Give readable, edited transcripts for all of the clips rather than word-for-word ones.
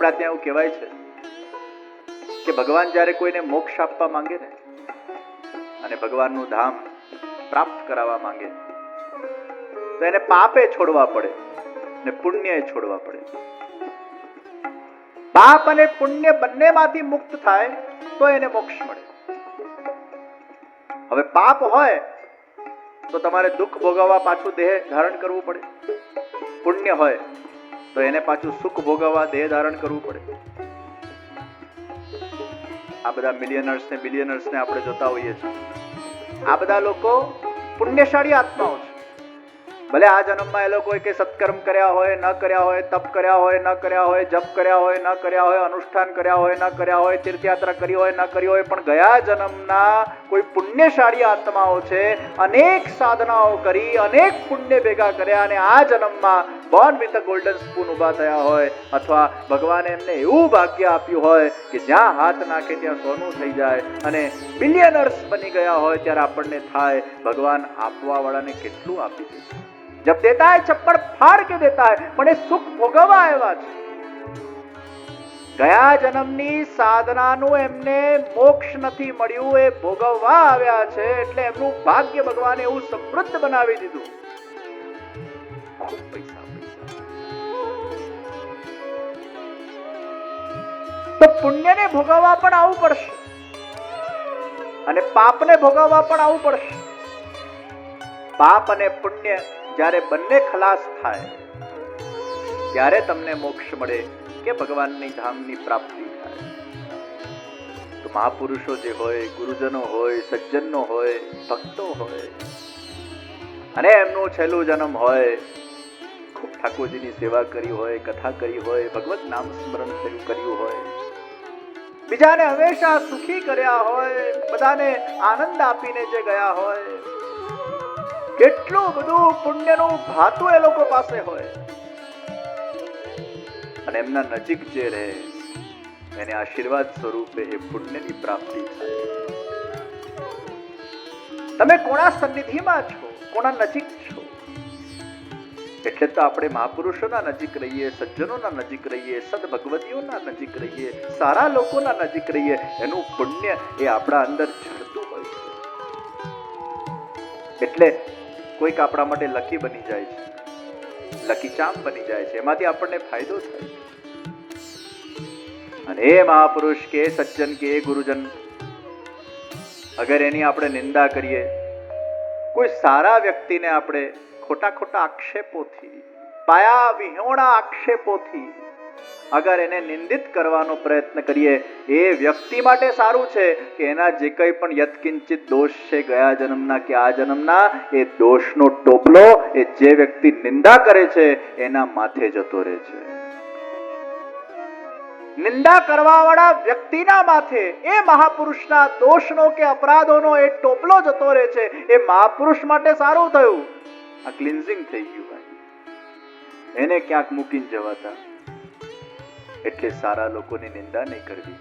આપણા ત્યાં એવું કહેવાય છે કે ભગવાન જ્યારે કોઈને મોક્ષ આપવા માંગે ને અને ભગવાનનું ધામ પ્રાપ્ત કરાવવા માંગે તો એને પાપે છોડવા પડે ને પુણ્ય છોડવા પડે. પાપ અને પુણ્ય બંનેમાંથી મુક્ત થાય તો એને મોક્ષ મળે. હવે પાપ હોય તો તમારે દુઃખ ભોગવવા પાછું દેહ ધારણ કરવું પડે. પુણ્ય હોય તો એને પાછું સુખ ભોગવવા દેહ ધારણ કરવું પડે. આ બધા મિલિયનર્સ ને બિલિયનર્સ ને આપણે જોતા હોઈએ છીએ. આ બધા લોકો પુણ્યશાળી આત્માઓ છે. ભલે આ જન્મમાં એ લોકોએ કે સત્કર્મ કર્યા હોય, ન કર્યા હોય, તપ કર્યા હોય, ન કર્યા હોય, જપ કર્યા હોય, ન કર્યા હોય, અનુષ્ઠાન કર્યા હોય, ન કર્યા હોય, તીર્થયાત્રા કરી હોય, ન કરી હોય, પણ ગયા જન્મના કોઈ પુણ્યશાળી આત્માઓ છે. અનેક સાધનાઓ કરી, અનેક પુણ્ય ભેગા કર્યા અને આ જન્મમાં Born with a golden spoon ઉભા થયા હોય, અથવા ભગવાને એમને એવું ભાગ્ય આપ્યું હોય કે જ્યાં હાથ નાખે ત્યાં સોનું થઈ જાય અને બિલિયનર્સ બની ગયા હોય, ત્યારે આપણને થાય ભગવાન આપવા વાળાને કેટલું આપી દે. जब देता है चप्पड़ फाड़ के देता है, પણ એ સુખ ભોગવવા આવ્યા છે. ગયા જન્મની સાધનાનું એમને મોક્ષ નથી મળ્યું, એ ભોગવવા આવ્યા છે. એટલે એમનું ભાગ્ય ભગવાને એવું સમૃદ્ધ બનાવી દીધું. ખૂબ પૈસા તો પુણ્યને ભોગવવા પણ આવવું પડશે અને પાપને ભોગવવા પણ આવવું પડશે. પાપ અને પુણ્ય જ્યારે બંને ખલાસ થાય ત્યારે તમને મોક્ષ મળે કે ભગવાનની ધામની પ્રાપ્તિ થાય. તો મહાપુરુષો જે હોય, ગુરુજનો હોય, સજ્જનો હોય, ભક્તો હોય અને એમનું છેલ્લું જન્મ હોય, ખૂબ ઠાકોરજીની સેવા કરી હોય, કથા કરી હોય, ભગવત નામ સ્મરણ કર્યું હોય, બીજાને હંમેશા સુખી કર્યા હોય, બધાને આનંદ આપીને જે ગયા હોય, કેટલું બધું પુણ્યનું ભાતું એ લોકો પાસે હોય અને એમના નજીક જે રહે એને આશીર્વાદ સ્વરૂપે એ પુણ્યની પ્રાપ્તિ થાય. તમે કોના સન્નિધિમાં છો, કોના નજીક છો? એટલે તો આપણે મહાપુરુષોના નજીક રહીએ, સજ્જનોના નજીક રહીએ, સદભગવતીઓના નજીક રહીએ, સારા લોકોના નજીક રહીએ. એનું પુણ્ય એ આપણા અંદર ઝરતું હોય છે. એટલે કોઈક આપણા માટે લકી બની જાય છે, લકી ચામ બની જાય છે, એમાંથી આપણને ફાયદો થાય છે. અને એ મહાપુરુષ કે સજ્જન કે એ ગુરુજન અગર એની આપણે નિંદા કરીએ, કોઈ સારા વ્યક્તિને આપણે ખોટા ખોટા આક્ષેપોથી, પાયા વિહોણા આક્ષેપોથી અગર એને નિંદિત કરવાનો પ્રયત્ન કરીએ, એ વ્યક્તિ માટે સારું છે કે એના જે કંઈ પણ યત્કિંચિત દોષ છે ગયા જન્મના કે આ જન્મના, એ દોષનો ટોપલો એ જે વ્યક્તિ નિંદા કરે છે એના માથે જતો રહે છે. નિંદા કરવા વાળા વ્યક્તિના માથે એ મહાપુરુષના દોષનો કે અપરાધોનો એ ટોપલો જતો રહે છે. એ મહાપુરુષ માટે સારું થયું. આ ક્લિન્ઝિંગ થઈ ગયું ભાઈ, એને ક્યાંક મૂકીને જવાતા. એટલે સારા લોકોની નિંદા નહીં કરવી.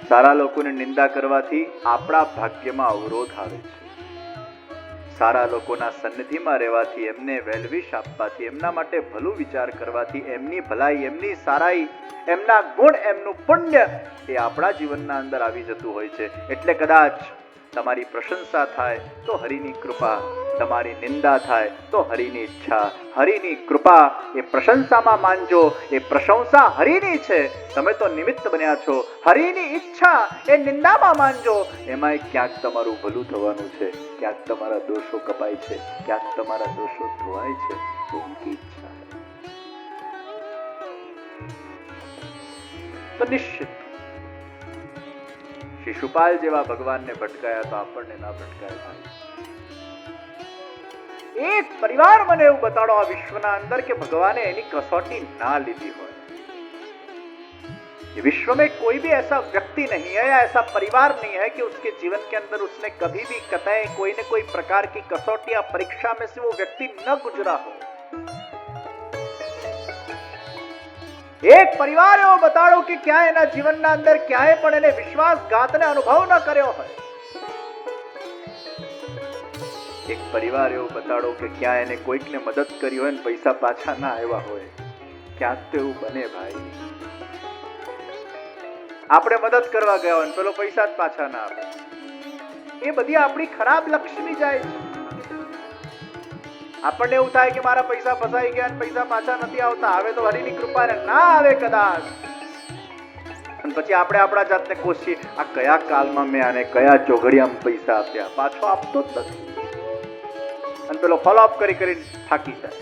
સારા લોકોની નિંદા કરવાથી આપણા ભાગ્યમાં અવરોધ આવે છે. સારા લોકોના સન્નિધિમાં રહેવાથી, એમને વેલ્વિશ આપવાથી, એમના માટે ભલું વિચાર કરવાથી, એમની ભલાઈ, એમની સારાઈ, એમના ગુણ, એમનું પુણ્ય એ આપણા જીવનના અંદર આવી જતું હોય છે. એટલે કદાચ તમારી પ્રશંસા થાય તો હરિની કૃપા, તમારી નિંદા થાય તો હરિની ઈચ્છા. હરિની કૃપા એ પ્રશંસામાં માનજો, એ પ્રશંસા હરિની છે, તમે તો નિમિત્ત બન્યા છો. હરિની ઈચ્છા એ નિંદામાં માનજો, એમાં ક્યાંક તમારું ભલું થવાનું છે, ક્યાંક તમારા દોષો કપાય છે, ક્યાંક તમારા દોષો ધોવાય છે. એની ઈચ્છા તો નિશ્ચિત શિશુપાલ જેવા ભગવાનને ભટકાયા તો આપણને ના ભટકાયા. એક પરિવાર મને એવું બતાડો આ વિશ્વના અંદર કે ભગવાને એની कसौटी ना લીધી હોય. विश्व में कोई भी ऐसा व्यक्ति नहीं है या ऐसा परिवार नहीं है कि उसके जीवन के अंदर उसने कभी भी कतई कोई न कोई प्रकार की कसौटी या परीक्षा में से वो व्यक्ति न गुजरा हो. એક પરિવાર એવો બતાડો કે ક્યાં એના જીવનના અંદર ક્યાંય પણ એને વિશ્વાસઘાતને અનુભવ ન કર્યો હોય. એક પરિવાર એવો બતાડો કે ક્યાં એને કોઈકને મદદ કરી હોય ને પૈસા પાછા ના આવ્યા હોય. ક્યાંક તો એવું બને ભાઈ, આપણે મદદ કરવા ગયા હોય પેલો પૈસા જ પાછા ના આપે, એ બધી આપણી ખરાબ લક્ષ્મી જાય છે. આપણને એવું થાય કે મારા પૈસા ફસાઈ ગયા, પૈસા પાછા નથી આવતા, હવે તો હરિની કૃપા ના આવે કદાચ. અને પછી આપણે આપણા જાતને કોશીએ, આ કયા કાલમાં મેં આને કયા ચોઘડિયામાં પૈસા આપ્યા, પાછો આપતો જ નથી. અને પેલો ફોલોઅપ કરી કરીને થાકી જાય,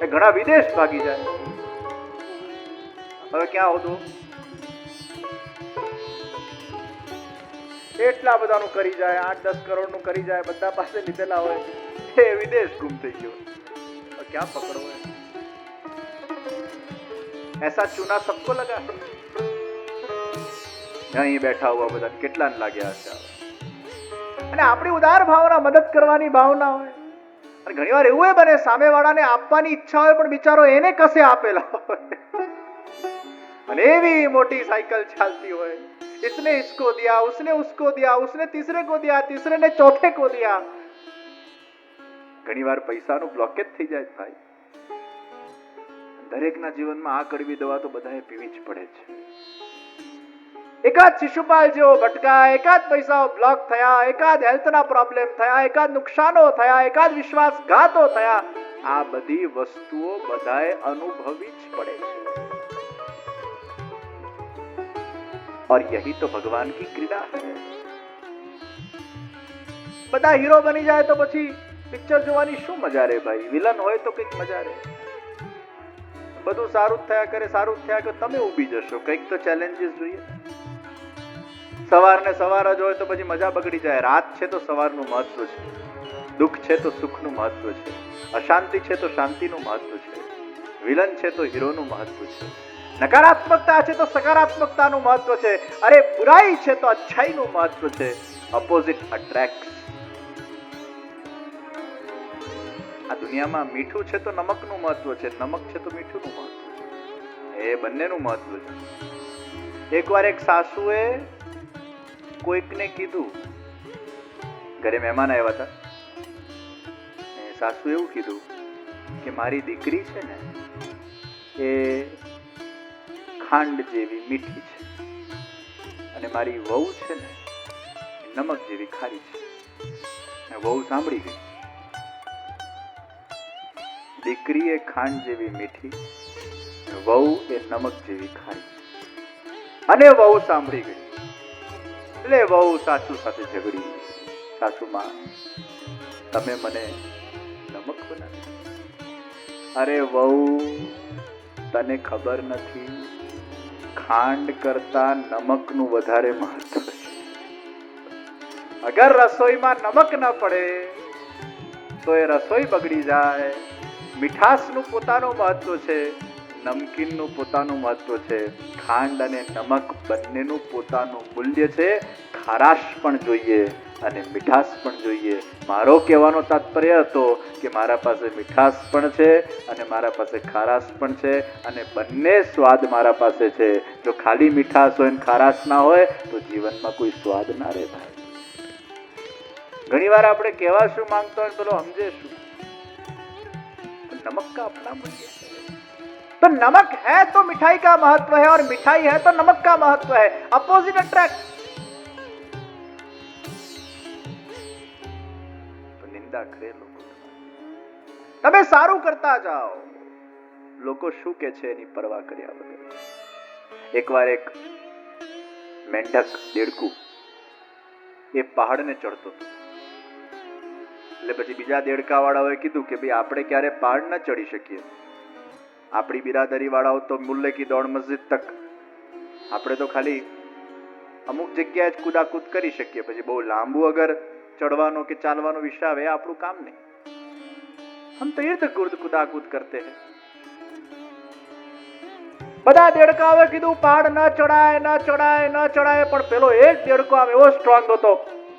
એ ઘણા વિદેશ ભાગી જાય. હવે ક્યાં હતું, એટલા બધાનું કરી જાય, 8-10 કરોડનું કરી જાય, બધા પાસે લીધેલા હોય, એ વિદેશ ગુમ થઈ ગયો, ક્યાં પકડવો? એસા ચૂના સબકો લગા, અહીં બેઠા હુआ બધા કેટલા લાગ્યા હશે. અને આપણી ઉદાર ભાવના, મદદ કરવાની ભાવના હોય. અને ઘણીવાર એવું બને, સામે વાળાને આપવાની ઈચ્છા હોય પણ બિચારો એને કસે આપેલા હોય, અને એવી મોટી સાયકલ ચાલતી હોય, इसने इसको दिया, उसने उसको दिया, उसने तीसरे को दिया, तीसरे ने चौथे को दिया. ઘણીવાર પૈસાનું બ્લોકેજ થઈ જાય ભાઈ. દરેકના જીવનમાં આ કડવી દવા તો બધાએ પીવી જ પડે છે. એકાદ શિશુપાલ જેવો ભટકા, એકાદ પૈસાઓ બ્લોક થયા, એકાદ હેલ્થના પ્રોબ્લેમ થયા, એકાદ નુકસાનો થયા, એકાદ વિશ્વાસઘાતો થયા, આ બધી વસ્તુઓ બધાએ અનુભવી જ પડે છે. और यही तो भगवान की क्रीड़ा है. બધા હીરો બની જાય તો પછી પિક્ચર જોવાની શું મજા રે ભાઈ? વિલન હોય તો કઈક મજા રે. બધું સારું થયા કરે, સારું થયા કરે, તમે ઊભી જશો. કઈક તો ચેલેન્જીસ જોઈએ. સવાર ને સવાર જ હોય તો પછી મજા બગડી જાય. રાત છે તો સવારનું મહત્વ છે, દુઃખ છે તો સુખનું મહત્વ છે, અશાંતિ છે તો શાંતિનું મહત્વ છે, વિલન છે તો હીરોનું મહત્વ છે, નકારાત્મકતા છે તો સકારાત્મકતાનું મહત્વ છે, અરે બુરાઈ છે તો અચ્છાઈનું મહત્વ છે. Opposite attract. આ દુનિયામાં મીઠું છે તો નમકનું મહત્વ છે, નમક છે તો મીઠુંનું મહત્વ છે. એ બંનેનું મહત્વ છે. એકવાર એક સાસુએ કોઈકને કીધું, ઘરે મહેમાન આવ્યા હતા, સાસુ એવું કીધું કે મારી દીકરી છે ને એ ખાંડ જેવી મીઠી છે, અને મારી વહુ છે ને નમક જેવી ખારી છે. વહુ સાંભળી ગઈ. દીકરી એ ખાંડ જેવી મીઠી, વહુ એ નમક જેવી ખારી. અને વહુ સાંભળી ગઈ એટલે વહુ સાસુ સાથે ઝઘડી. સાસુમાં, તમે મને નમક બનાવી. અરે વહુ, તને ખબર નથી, ખાંડ કરતા નમકનું વધારે મહત્વ છે. અગર રસોઈમાં નમક ન પડે તો એ રસોઈ બગડી જાય. મીઠાશનું પોતાનું મહત્વ છે, નમકીનનું પોતાનું મહત્વ છે. ખાંડ અને નમક બંનેનું પોતાનું મૂલ્ય છે. ખારાશ પણ જોઈએ અને મીઠાશ પણ જોઈએ. મારો કહેવાનો તાત્પર્ય હતો કે મારા પાસે મીઠાશ પણ છે અને મારા પાસે ખારાશ પણ છે, અને બંને સ્વાદ મારા પાસે છે. જો ખાલી મીઠાશ હોય ને ખારાશ ના હોય તો જીવનમાં કોઈ સ્વાદ ના રહે ભાઈ. ઘણી વાર આપણે કહેવા શું માંગતો હોય પેલો સમજે શું? नमक का अपना मूल्य है. तो नमक है तो मिठाई का महत्व है, और मिठाई है तो नमक का महत्व है. Opposite attract. तो निंदा करे લોકો, તમે સારું કરતા જાઓ, લોકો શું કે છે એની પરવા કર્યા વગર. એકવાર એક મેંઢક દેડકું એ પહાડને ચડતો હતો. એટલે પછી બીજા દેડકા વાળાઓએ કીધું કે ભાઈ આપણે ક્યારે પહાડ ન ચડી શકીએ, આપણી બિરાદરી વાળાઓ તો મુલ્લે કી દોડ મસ્જિદ તક, આપણે તો ખાલી અમુક જગ્યાએ જ કુદાકૂદ કરી શકીએ, પછી બહુ લાંબુ અગર ચડવાનો કે ચાલવાનો વિષય આવે આપણું કામ નહીં. હમ તો ઇર્દ ગુર્દ કુદાકૂદ કરતે હૈ. બધા દેડકાઓએ કીધું પહાડ ન ચડાય, ન ચડાય, ન ચડાય, પણ પેલો એક દેડકો આમ એવો સ્ટ્રોંગ હતો,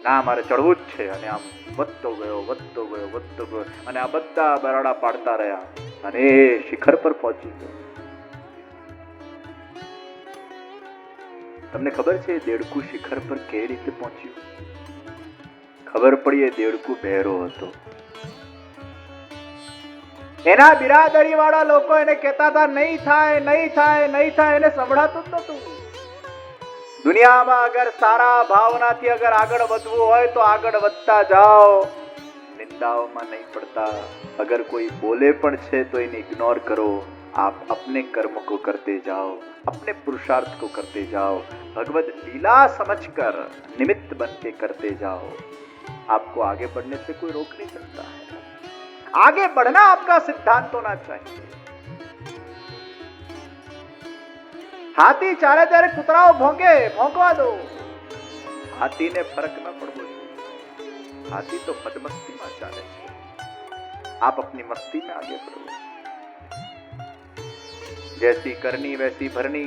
ના મારે ચડવું જ છે. અને આમ વધતો ગયો, વધતો ગયો, વધતો ગયો, અને આ બધા બરાડા પાડતા રહ્યા અને એ શિખર પર પહોંચી ગયો. તમને ખબર છે દેડકું શિખર પર કેવી રીતે પહોંચ્યું? ખબર પડી એ દેડકું બહેરો હતો. એના બિરાદરી વાળા લોકો એને કહેતા હતા નહીં થાય નહીં થાય નહીં થાય, એને સંભળાતું જ નતું. દુનિયામાં અગર સારા ભાવનાથી અગર આગળ વધવું હોય તો આગળ વધતા જાઓ, નિંદાઓમાં નહીં પડતા. અગર કોઈ બોલે પણ છે તો એને ઇગ્નોર કરો. आप अपने कर्म को करते जाओ, अपने पुरुषार्थ को करते जाओ, भगवत लीला समझकर निमित्त बन के करते जाओ. आपको आगे बढ़ने से कोई रोक नहीं सकता है. आगे बढ़ना आपका सिद्धांत होना चाहिए. हाथी चाले ત્યારે કૂતરાઓ ભોંકે, ભોંકવા દો. હાથીને ફરક ન પડવો જોઈએ. હાથી તો મદમસ્તીમાં ચાલે છે. आप अपनी मस्ती में आगे बढ़ो. जैसी करनी वैसी भरनी,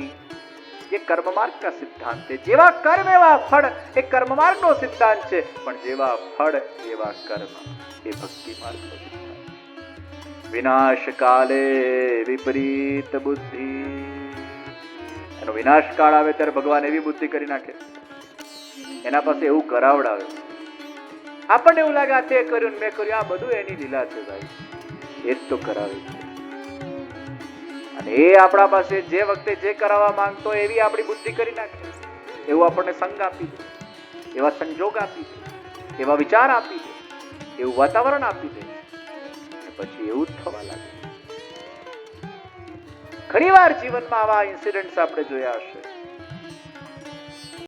ये कर्म मार्ग का सिद्धांत है. જેવા કર્મ એવા ફળ, એ કર્મ માર્ગ નો સિદ્ધાંત છે. પણ જેવા ફળ એવા કર્મ, એ ભક્તિ માર્ગ નો સિદ્ધાંત. વિનાશ કાલે વિપરીત બુદ્ધિ. એનો વિનાશ કાળ આવે ત્યારે ભગવાન એવી બુદ્ધિ કરી નાખે, એના પાસે એવું કરાવડાવે. આપણને એવું લાગે આ તે કર્યું મેં કર્યું, આ બધું એની લીલા છે ભાઈ, એ જ તો કરાવે છે. અને એ આપણા પાસે જે વખતે જે કરાવવા માંગતો એવી આપણી બુદ્ધિ કરી નાખે, એવું આપણને સંગ આપી દે, એવા સંજોગ આપી દે, એવા વિચાર આપી દે, એવું વાતાવરણ આપી દે, પછી એવું જ થવા લાગે. ઘણી વાર જીવનમાં આવા ઇન્સિડન્ટ્સ આપણે જોયા હશે.